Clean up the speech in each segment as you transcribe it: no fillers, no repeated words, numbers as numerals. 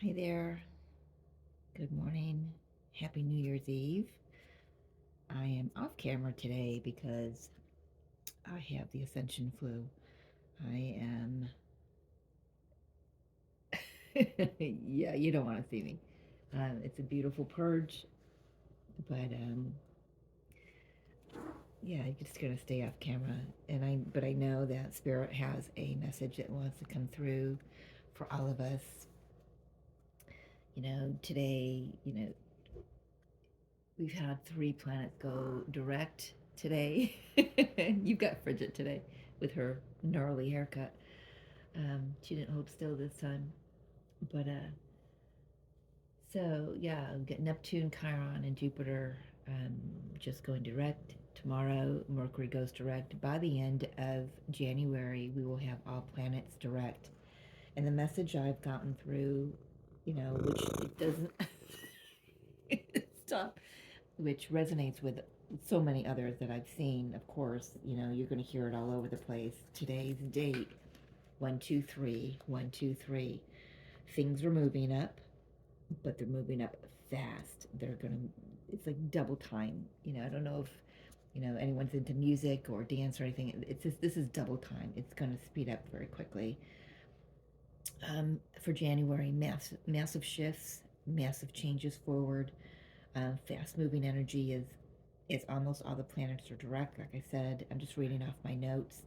Hi there. Good morning. Happy New Year's Eve. I am off camera today because I have the Ascension flu. I am. Yeah, you don't want to see me. It's a beautiful purge, but yeah, I'm just gonna stay off camera. But I know that Spirit has a message that wants to come through for all of us. Today, we've had 3 planets go direct today. You've got Bridget today with her gnarly haircut. She didn't hold still this time. But so yeah, we've got Neptune, Chiron, and Jupiter um, just going direct. Tomorrow, Mercury goes direct. By the end of January, we will have all planets direct. And the message I've gotten through, which it doesn't stop, which resonates with so many others that I've seen. Of course, you're going to hear it all over the place. Today's date 123, 123. Things are moving up, but they're moving up fast. It's like double time. I don't know if, anyone's into music or dance or anything. It's just, this is double time. It's going to speed up very quickly. For January, massive shifts, massive changes forward. Fast moving energy is almost all the planets are direct. Like I said, I'm just reading off my notes.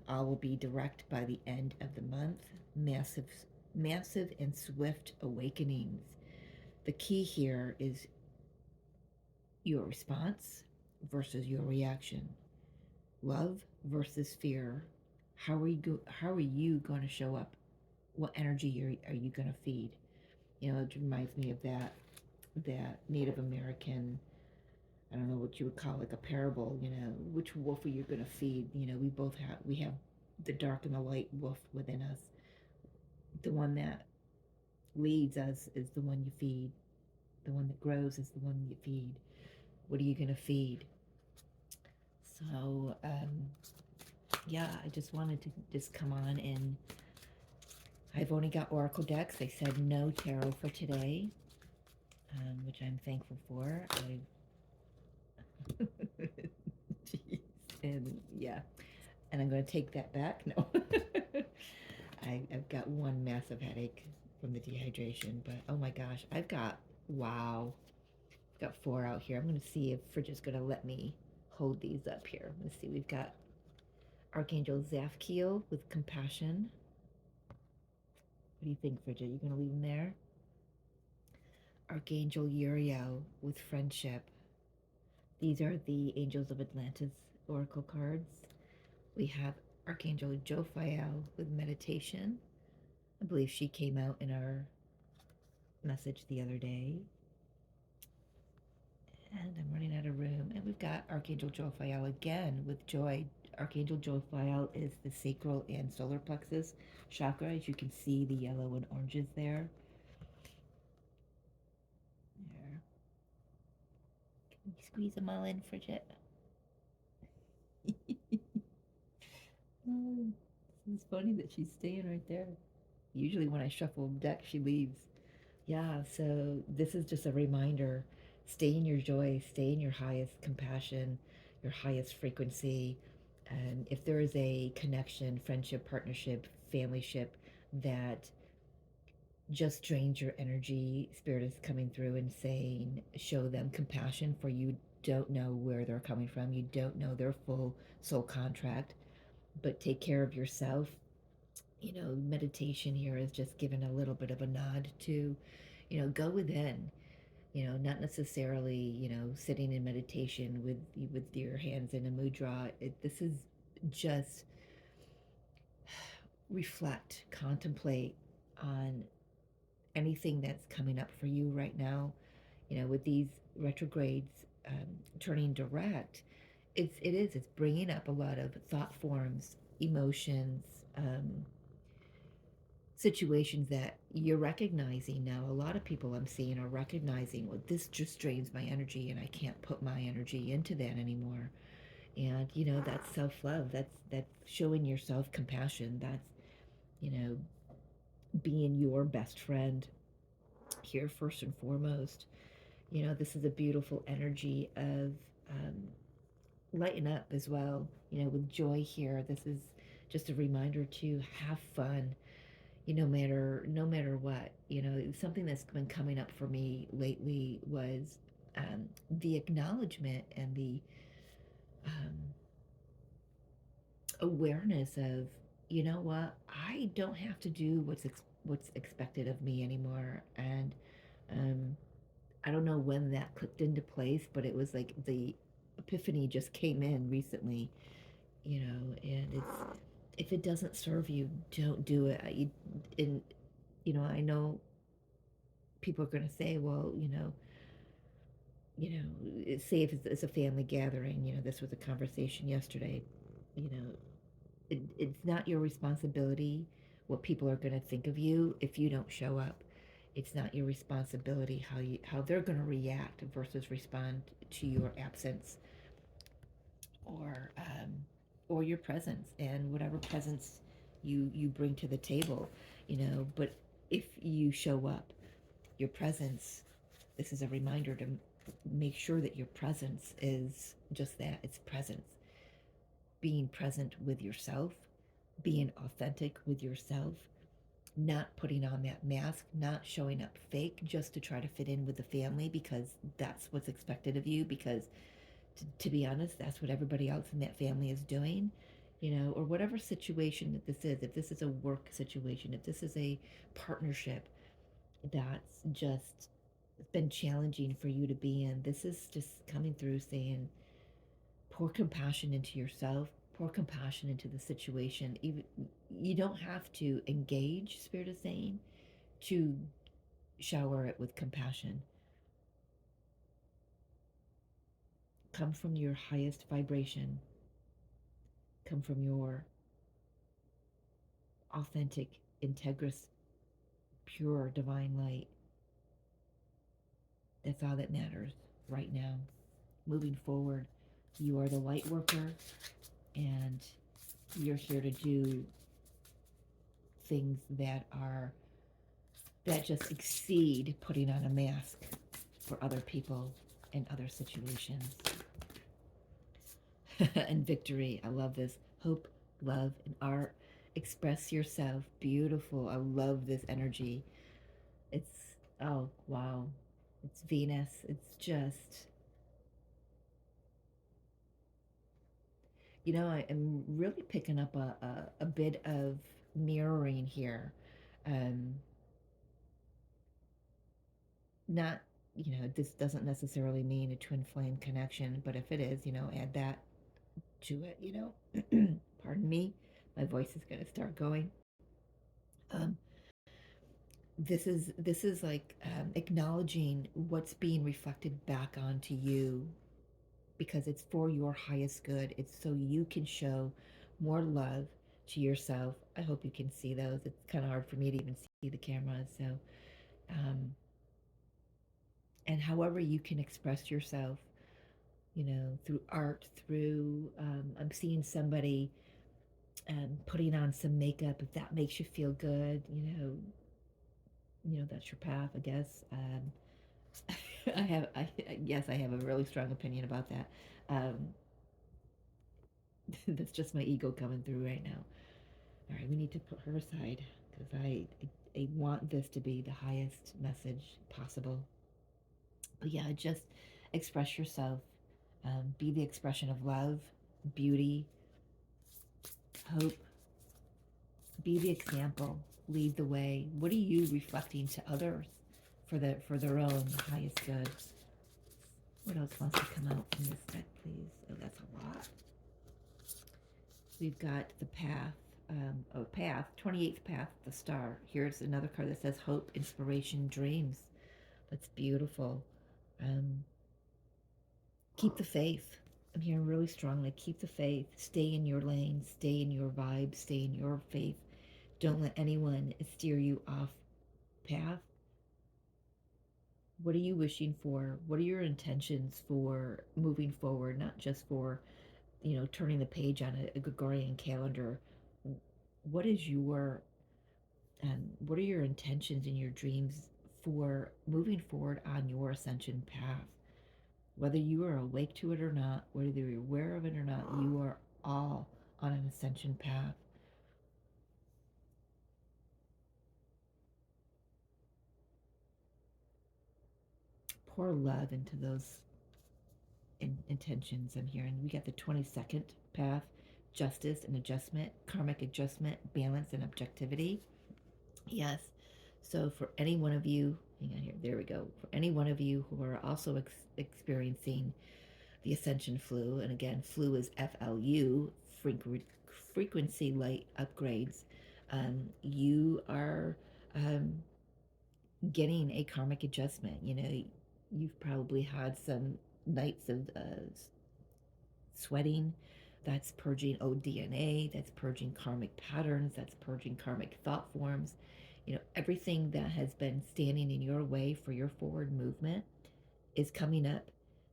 All will be direct by the end of the month. Massive, massive and swift awakenings. The key here is your response versus your reaction. Love versus fear. How are you going to show up? What energy are you going to feed? It reminds me of that Native American, I don't know what you would call, like a parable, which wolf are you going to feed? We have the dark and the light wolf within us. The one that leads us is the one you feed. The one that grows is the one you feed. What are you going to feed? So, yeah, I just wanted to just come on, and I've only got Oracle decks. They said no tarot for today, which I'm thankful for. Jeez. And yeah, and I'm going to take that back. No. I've got one massive headache from the dehydration, but oh my gosh, wow, I've got 4 out here. I'm going to see if Fridge going to let me hold these up here. Let's see, we've got Archangel Zafkiel with compassion. What do you think, Fridge? You going to leave him there? Archangel Uriel with friendship. These are the Angels of Atlantis oracle cards. We have Archangel Jophiel with meditation. I believe she came out in our message the other day. And I'm running out of room. And we've got Archangel Jophiel again with joy. Archangel Jophiel is the sacral and solar plexus chakra. As you can see, the yellow and oranges there. There. Can you squeeze them all in, Bridget? Oh, it's funny that she's staying right there. Usually when I shuffle deck, she leaves. Yeah, so this is just a reminder. Stay in your joy, stay in your highest compassion, your highest frequency. And if there is a connection, friendship, partnership, familyship that just drains your energy, Spirit is coming through and saying, show them compassion, for you don't know where they're coming from. You don't know their full soul contract, but take care of yourself. Meditation here is just given a little bit of a nod to, go within, not necessarily, sitting in meditation with your hands in a mudra. This is just reflect, contemplate on anything that's coming up for you right now. With these retrogrades turning direct, it's bringing up a lot of thought forms, emotions, situations that you're recognizing now. A lot of people I'm seeing are recognizing, well, this just drains my energy and I can't put my energy into that anymore. And that's self-love. That's showing yourself compassion. That's, you know being your best friend here first and foremost. You know, this is a beautiful energy of um, lighten up as well. You know, with joy here. This is just a reminder to have fun. You know, no matter what. You know, something that's been coming up for me lately was the acknowledgement and the um, awareness of, you know what, I don't have to do what's expected of me anymore. And um, I don't know when that clicked into place, but it was like the epiphany just came in recently, you know. And it's, if it doesn't serve you, don't do it. And you know, I know people are going to say, well, say if it's a family gathering, you know, this was a conversation yesterday, you know, it's not your responsibility what people are going to think of you if you don't show up. It's not your responsibility how they're going to react versus respond to your absence, or or your presence and whatever presence you bring to the table, you know. But if you show up, your presence, this is a reminder to make sure that your presence is just that, it's presence. Being present with yourself, being authentic with yourself, not putting on that mask, not showing up fake just to try to fit in with the family because that's what's expected of you. Because to be honest, that's what everybody else in that family is doing, you know, or whatever situation that this is. If this is a work situation, if this is a partnership that's just been challenging for you to be in, this is just coming through saying, pour compassion into yourself, pour compassion into the situation. Even, you don't have to engage, Spirit is saying, to shower it with compassion. Come from your highest vibration, come from your authentic, integrous, pure divine light. That's all that matters right now. Moving forward, you are the light worker, and you're here to do things that just exceed putting on a mask for other people and other situations. And victory, I love this. Hope, love, and art. Express yourself. Beautiful. I love this energy. It's, oh, wow. It's Venus. It's just, you know, I am really picking up a bit of mirroring here. Um, Not, you know, this doesn't necessarily mean a twin flame connection, but if it is, you know, add that to it, you know. Pardon me, my voice is going to start going. Um, this is like acknowledging what's being reflected back onto you because it's for your highest good. It's so you can show more love to yourself. I hope you can see those. It's kind of hard for me to even see the camera. So, um, and however you can express yourself, you know, through art, through I'm seeing somebody putting on some makeup. If that makes you feel good, that's your path, I guess. Yes, I have a really strong opinion about that. Um, that's just my ego coming through right now. All right, we need to put her aside because I want this to be the highest message possible. But yeah, just express yourself. Be the expression of love, beauty, hope. Be the example. Lead the way. What are you reflecting to others for their own highest good? What else wants to come out from this deck, please? Oh, that's a lot. We've got the path. Path, 28th path, the star. Here's another card that says hope, inspiration, dreams. That's beautiful. Um, keep the faith. I'm hearing really strongly. Keep the faith. Stay in your lane. Stay in your vibe. Stay in your faith. Don't let anyone steer you off path. What are you wishing for? What are your intentions for moving forward? Not just for, turning the page on a Gregorian calendar. What is your What are your intentions and your dreams for moving forward on your ascension path? Whether you are awake to it or not, whether you're aware of it or not, you are all on an ascension path. Pour love into those intentions. I'm hearing we got the 22nd path: justice and adjustment, karmic adjustment, balance and objectivity. Yes. So for any one of you, hang on here, there we go. For any one of you who are also experiencing the ascension flu, and again, flu is FLU, frequency light upgrades, you are um, getting a karmic adjustment. You know, you've probably had some nights of sweating. That's purging old DNA, that's purging karmic patterns, that's purging karmic thought forms. You know, everything that has been standing in your way for your forward movement is coming up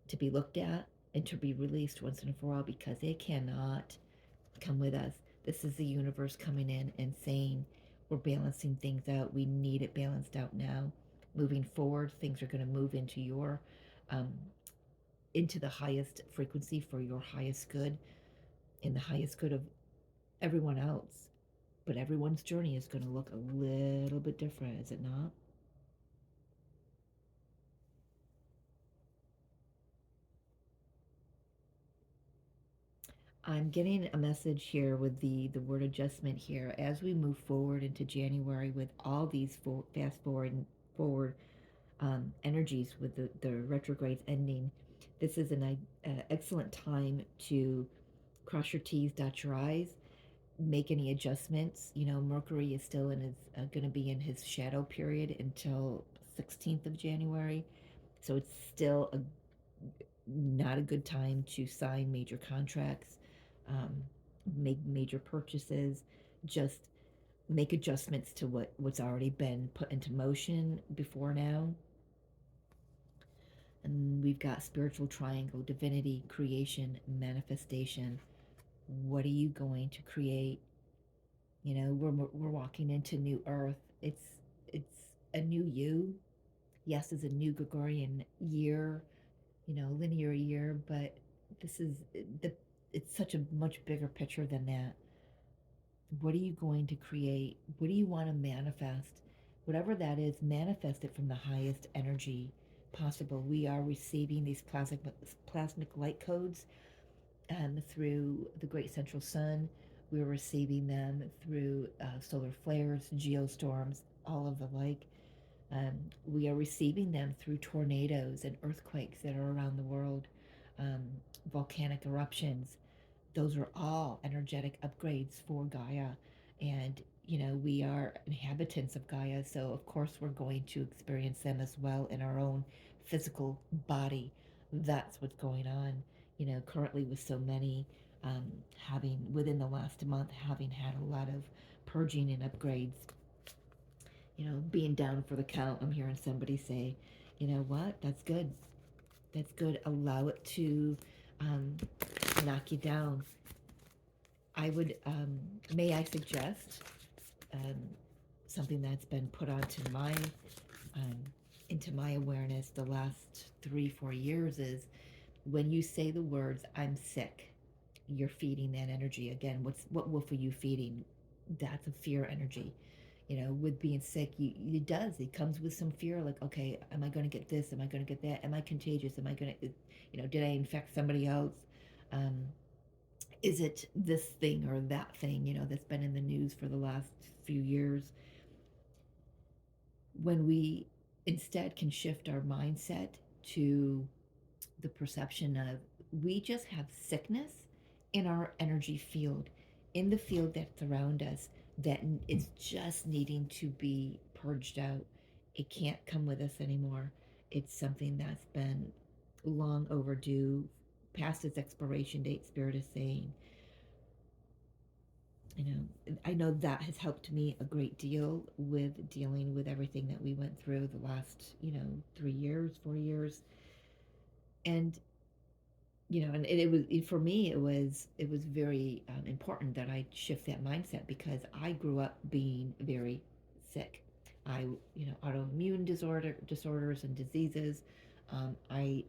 to be looked at and to be released once and for all, because it cannot come with us. This is the universe coming in and saying, we're balancing things out. We need it balanced out now. Moving forward, things are going to move into your um, into the highest frequency for your highest good and the highest good of everyone else. But everyone's journey is going to look a little bit different, is it not? I'm getting a message here with the word adjustment here as we move forward into January with all these fast forward energies with the retrogrades ending. This is an excellent time to cross your T's, dot your I's, make any adjustments. You know, Mercury is still in his going to be in his shadow period until 16th of January, so it's still not a good time to sign major contracts, um, make major purchases. Just make adjustments to what's already been put into motion before now. And we've got spiritual triangle, divinity, creation, manifestation. What are you going to create? You know, we're walking into new earth. It's a new you. Yes, it's a new Gregorian year, you know, linear year, but this is the it's such a much bigger picture than that. What are you going to create? What do you want to manifest? Whatever that is, manifest it from the highest energy possible. We are receiving these plasmic light codes through the Great Central Sun. We're receiving them through solar flares, geostorms, all of the like. We are receiving them through tornadoes and earthquakes that are around the world, um, volcanic eruptions. Those are all energetic upgrades for Gaia. And, you know, we are inhabitants of Gaia, so of course we're going to experience them as well in our own physical body. That's what's going on, you know, currently with so many having, within the last month, having had a lot of purging and upgrades, you know, being down for the count. I'm hearing somebody say, you know what, that's good. That's good. Allow it to um, knock you down. I would, may I suggest um, something that's been put onto my, um, into my awareness the last 3, 4 years is when you say the words, I'm sick, you're feeding that energy. Again, what wolf are you feeding? That's a fear energy. You know, with being sick, it comes with some fear, like, okay, am I going to get this? Am I going to get that? Am I contagious? Am I going to, you know, did I infect somebody else? Um, is it this thing or that thing, you know, that's been in the news for the last few years? When we instead can shift our mindset to the perception of we just have sickness in our energy field, in the field that's around us, that is just needing to be purged out. It can't come with us anymore. It's something that's been long overdue, past its expiration date, Spirit is saying. You know, I know that has helped me a great deal with dealing with everything that we went through the last, you know, 3 years, 4 years. And you know, and it was, for me, it was very important that I shift that mindset, because I grew up being very sick. I, autoimmune disorders and diseases. I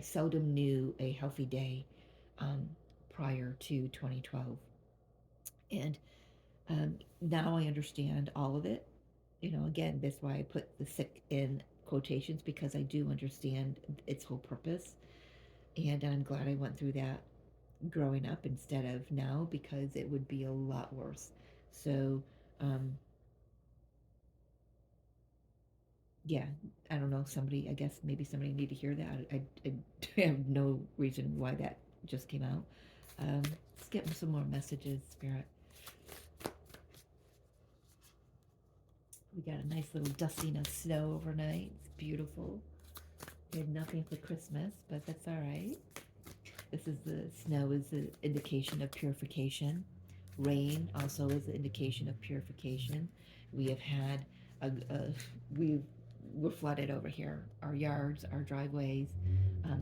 seldom knew a healthy day um, prior to 2012. And now I understand all of it. Again, that's why I put the sick in quotations, because I do understand its whole purpose. And I'm glad I went through that growing up instead of now, because it would be a lot worse. So, um, yeah, I don't know. Somebody, I guess maybe somebody need to hear that. I have no reason why that just came out. Let's get some more messages, Spirit. We got a nice little dusting of snow overnight. It's beautiful. We had nothing for Christmas, but that's all right. This is the snow is an indication of purification. Rain also is an indication of purification. We have had we're flooded over here. Our yards, our driveways,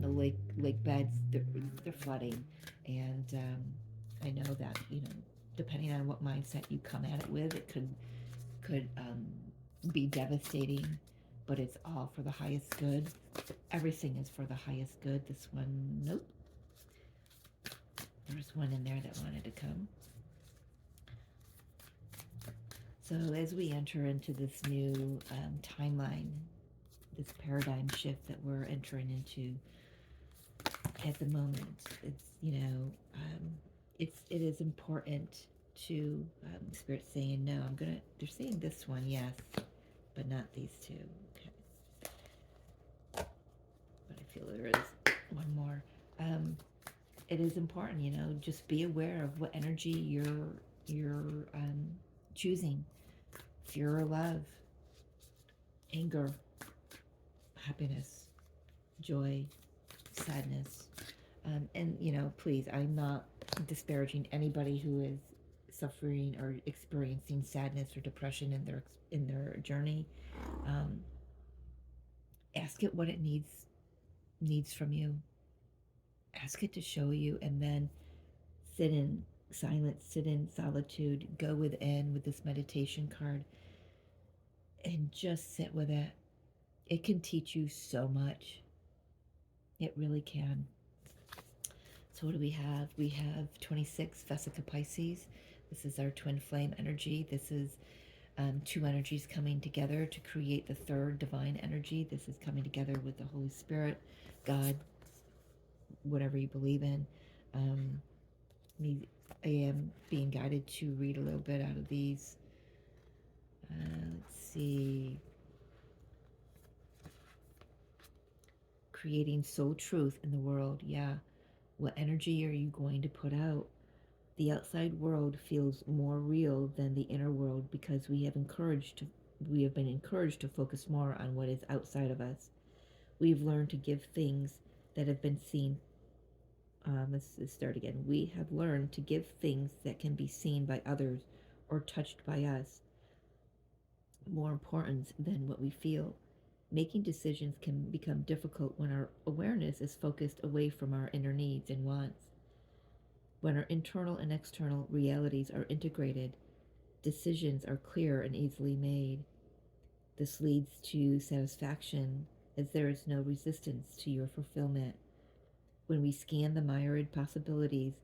the lake beds, they're flooding, and I know that depending on what mindset you come at it with, it could be devastating, but it's all for the highest good. Everything is for the highest good. This one, nope. There's one in there that wanted to come. So as we enter into this new timeline, this paradigm shift that we're entering into at the moment, it is important to Spirit saying no. They're saying this one, yes, but not these two. Okay, but I feel there is one more. It is important, just be aware of what energy you're choosing. Fear or love, anger, happiness, joy, sadness. And please, I'm not disparaging anybody who is suffering or experiencing sadness or depression in their journey. Ask it what it needs from you. Ask it to show you, and then sit in silence, sit in solitude, go within with this meditation card, and just sit with it. It can teach you so much. It really can. So what do we have? We have 26 Vesica Pisces. This is our twin flame energy. This is two energies coming together to create the third divine energy. This is coming together with the Holy Spirit, God, whatever you believe in. I am being guided to read a little bit out of these. Let's see. Creating soul truth in the world. Yeah. What energy are you going to put out? The outside world feels more real than the inner world because we have been encouraged to focus more on what is outside of us. We've learned to give things that have been seen. Let's start again. We have learned to give things that can be seen by others or touched by us more importance than what we feel. Making decisions can become difficult when our awareness is focused away from our inner needs and wants. When our internal and external realities are integrated, decisions are clear and easily made. This leads to satisfaction as there is no resistance to your fulfillment. When we scan the myriad possibilities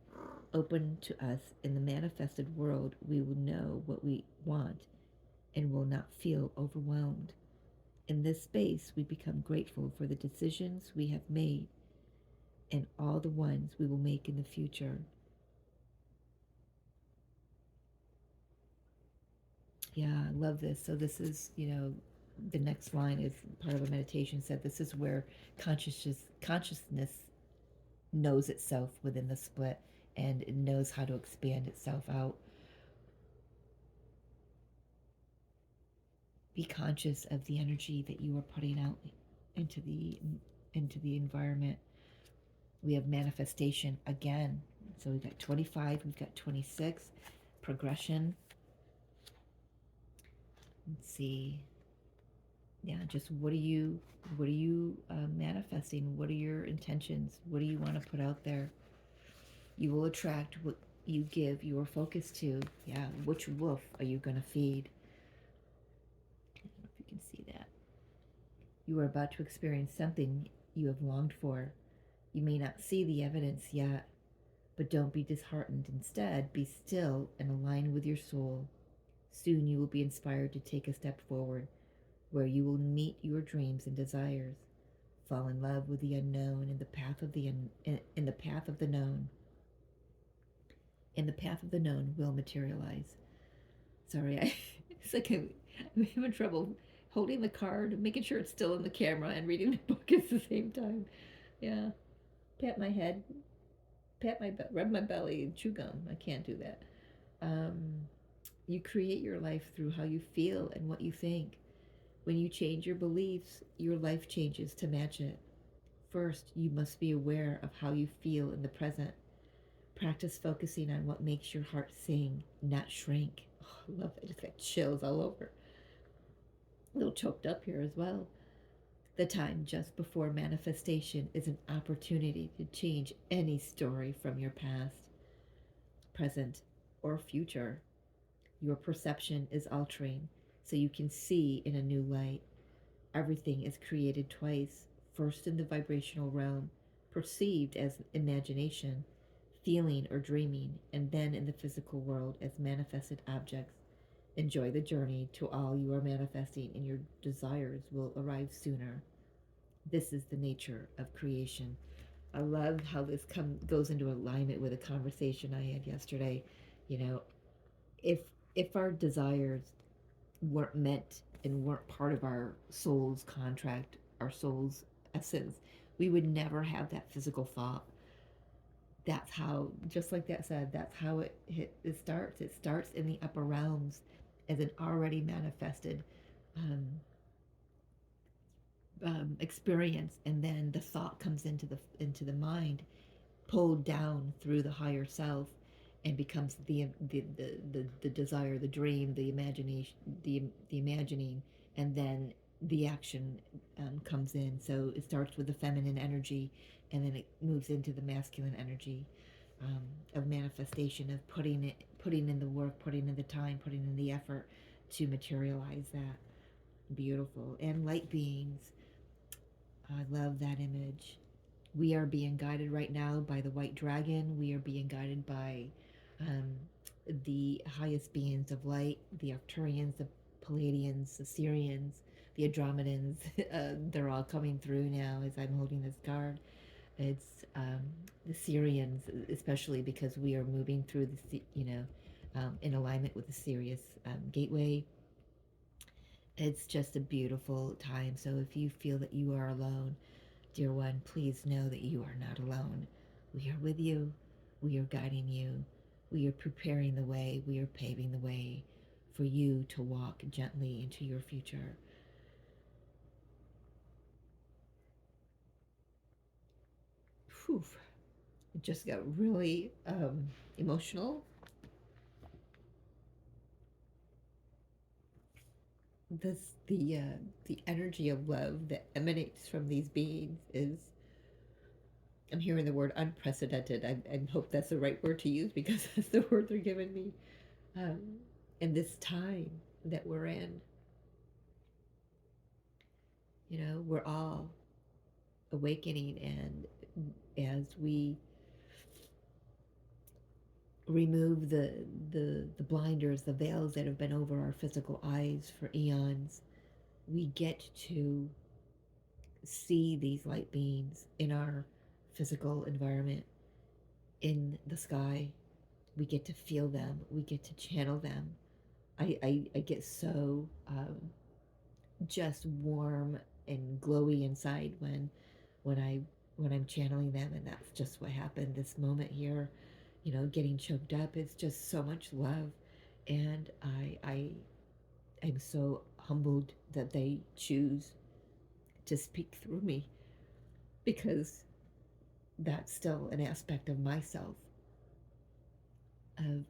open to us in the manifested world, we will know what we want and will not feel overwhelmed. In this space, we become grateful for the decisions we have made and all the ones we will make in the future. Yeah, I love this. So this is, the next line is part of a meditation said this is where consciousness knows itself within the split, and it knows how to expand itself out. Be conscious of the energy that you are putting out into the environment. We have manifestation again. So we've got 25, we've got 26, progression. Let's see. Yeah, just what are you manifesting? What are your intentions? What do you want to put out there? You will attract what you give your focus to. Yeah, which wolf are you going to feed? You are about to experience something you have longed for. You may not see the evidence yet, but don't be disheartened. Instead, be still and align with your soul. Soon you will be inspired to take a step forward where you will meet your dreams and desires. Fall in love with the unknown in the path of in the path of the known. And the path of the known will materialize. Sorry, it's like I'm having trouble holding the card, making sure it's still in the camera, and reading the book at the same time. Yeah, pat my head, rub my belly, chew gum. I can't do that. Um, you create your life through how you feel and what you think. When you change your beliefs, your life changes to match it. First, you must be aware of how you feel in the present. Practice focusing on what makes your heart sing, not shrink. Oh, I love it. I just got chills all over. A little choked up here as well. The time just before manifestation is an opportunity to change any story from your past, present, or future. Your perception is altering so you can see in a new light. Everything is created twice, first in the vibrational realm, perceived as imagination, feeling, or dreaming, and then in the physical world as manifested objects. Enjoy the journey to all you are manifesting, and your desires will arrive sooner. This is the nature of creation. I love how this goes into alignment with a conversation I had yesterday. You know, if if our desires weren't meant and weren't part of our soul's contract, our soul's essence, we would never have that physical thought. That's how, just like that said, that's how it starts. It starts in the upper realms as an already manifested um, experience, and then the thought comes into the mind, pulled down through the higher self, and becomes the desire, the dream, the imagination, the imagining, and then the action comes in. So it starts with the feminine energy, and then it moves into the masculine energy of manifestation, of putting in the work, putting in the time, putting in the effort to materialize that. Beautiful. And light beings, I love that image. We are being guided right now by the white dragon. We are being guided by um, the highest beings of light, the Arcturians, the Palladians, the Syrians, the Andromedans. They're all coming through now as I'm holding this card. It's the Syrians, especially because we are moving through in alignment with the Sirius gateway. It's just a beautiful time. So if you feel that you are alone, dear one, please know that you are not alone. We are with you. We are guiding you. We are preparing the way. We are paving the way for you to walk gently into your future. Whew. It just got really emotional. This the energy of love that emanates from these beings is, I'm hearing the word unprecedented. I hope that's the right word to use because that's the word they're giving me. Um, in this time that we're in, we're all awakening, and as we remove the blinders, the veils that have been over our physical eyes for eons, we get to see these light beings in our physical environment, in the sky. We get to feel them. We get to channel them. I get so just warm and glowy inside when I when I'm channeling them, and that's just what happened this moment here. Getting choked up. It's just so much love, and I'm so humbled that they choose to speak through me, because that's still an aspect of myself, of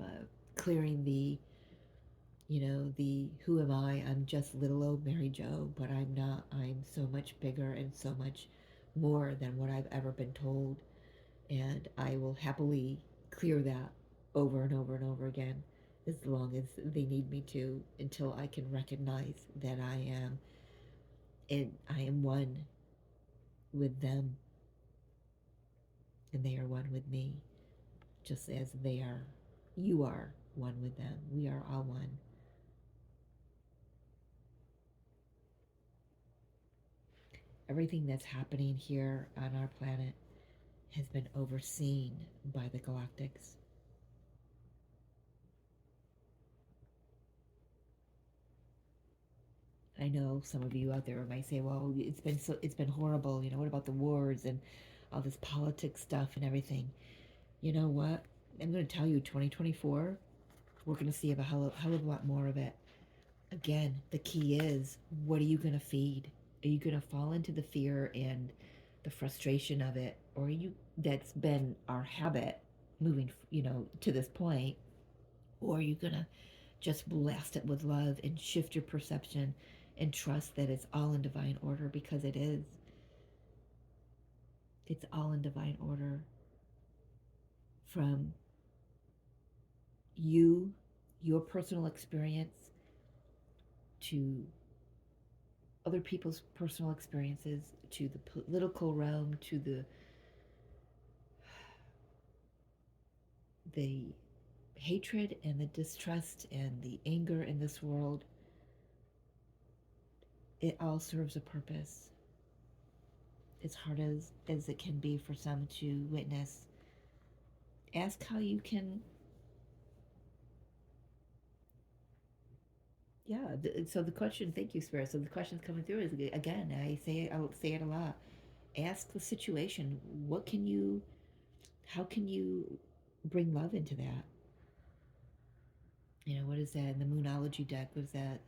clearing the who am I? I'm just little old Mary Jo, but I'm not. I'm so much bigger and so much more than what I've ever been told. And I will happily clear that over and over and over again as long as they need me to, until I can recognize that I am And I am one with them, and they are one with me, just as they are, you are one with them. We are all one. Everything that's happening here on our planet has been overseen by the galactics. I know some of you out there might say, "Well, it's been horrible. You know, what about the wars and all this politics stuff and everything?" You know what? I'm going to tell you, 2024, we're going to see a hell of a lot more of it. Again, the key is, what are you going to feed? Are you going to fall into the fear and the frustration of it, or are you that's been our habit moving, to this point, or are you going to just blast it with love and shift your perception and trust that it's all in divine order, because it is. It's all in divine order, from you, your personal experience, to other people's personal experiences, to the political realm, to the hatred and the distrust and the anger in this world. It all serves a purpose. As hard as it can be for some to witness, ask how you can. Yeah, so the question, thank you, Spirit. So the question's coming through is, again, I'll say it a lot. Ask the situation, what can you, how can you bring love into that? What is that in the Moonology deck? Was that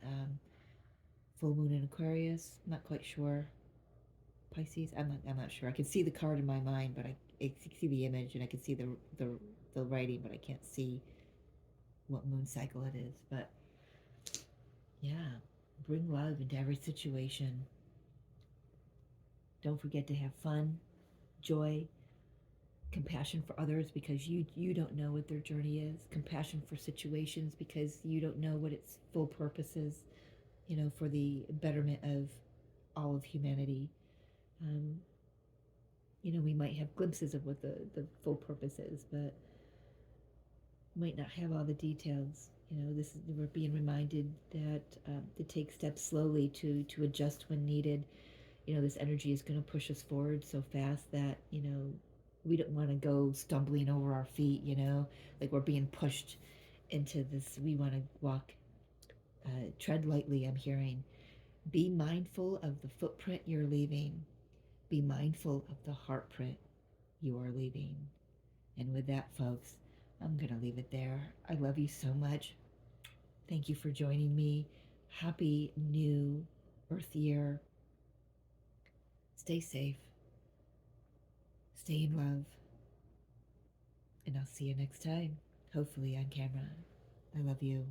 full moon in Aquarius? I'm not quite sure. Pisces. I'm not sure. I can see the card in my mind, but I can see the image and I can see the writing, but I can't see what moon cycle it is. But yeah, bring love into every situation. Don't forget to have fun, joy, compassion for others, because you don't know what their journey is. Compassion for situations, because you don't know what its full purpose is. For the betterment of all of humanity. Um, we might have glimpses of what the full purpose is, but might not have all the details. We're being reminded that to take steps slowly, to adjust when needed. This energy is going to push us forward so fast that we don't want to go stumbling over our feet. Like we're being pushed into this. We want to walk, tread lightly. I'm hearing. Be mindful of the footprint you're leaving. Be mindful of the heartprint you are leaving. And with that, folks, I'm going to leave it there. I love you so much. Thank you for joining me. Happy new Earth year. Stay safe. Stay in love. And I'll see you next time, hopefully on camera. I love you.